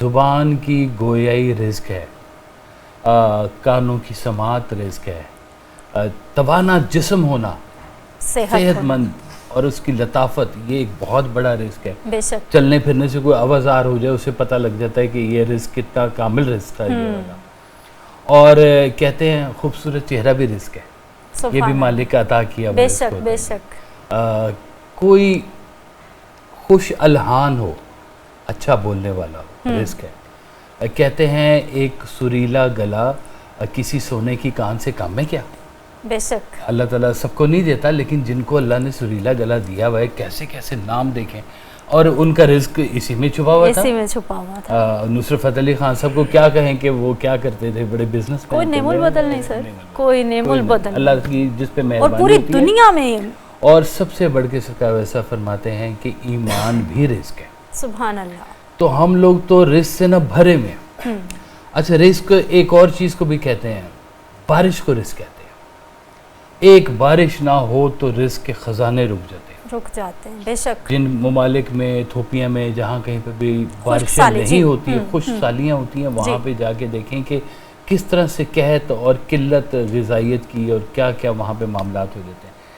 زبان کی گویائی رزق ہے، کانوں کی سماعت رزق ہے، توانا جسم ہونا، صحت مند اور اس کی لطافت، یہ ایک بہت بڑا رزق ہے۔ بے شک چلنے پھرنے سے کوئی آوازار ہو جائے اسے پتہ لگ جاتا ہے کہ یہ رزق کتنا کامل رزق تھا یہ والا۔ اور کہتے ہیں خوبصورت چہرہ بھی رزق ہے، یہ بھی مالک کا عطا کیا بے شک بے شک۔ کوئی خوش الحان ہو، اچھا بولنے والا ہو، رزق ہے۔ کہتے ہیں ایک سریلا گلا کسی سونے کی کان سے کم ہے کیا؟ بے شک اللہ تعالیٰ سب کو نہیں دیتا، لیکن جن کو اللہ نے سریلا گلا دیا ہوا ہے، کیسے کیسے نام دیکھیں، اور ان کا رزق اسی میں چھپا ہوا تھا، اسی میں چھپا ہوا تھا۔ نصرت فتح علی خان صاحب کو کیا کہیں کہ وہ کیا کرتے تھے، بڑے بزنس کوئی نعم البدل نہیں سر، کوئی نعم البدل، اللہ کی جس پہ اور مہربانی پوری ہوتی ہے۔ دنیا میں۔ اور سب سے بڑھ کے سرکار ویسا فرماتے ہیں کہ ایمان بھی رزق ہے۔ سبحان اللہ۔ تو ہم لوگ تو رزق سے نہ بھرے میں۔ اچھا، رزق ایک اور چیز کو بھی کہتے ہیں، بارش کو رزق کہتے ہیں۔ ایک بارش نہ ہو تو رزق کے خزانے رک جاتے ہیں، بے شک۔ جن ممالک میں، ایتھوپیا میں، جہاں کہیں پہ بھی بارشیں نہیں ہوتی ہیں، خشک سالیاں ہوتی ہیں، وہاں پہ جا کے دیکھیں کہ کس طرح سے قحط اور قلت غذائیت کی اور کیا کیا وہاں پہ معاملات ہو جاتے ہیں۔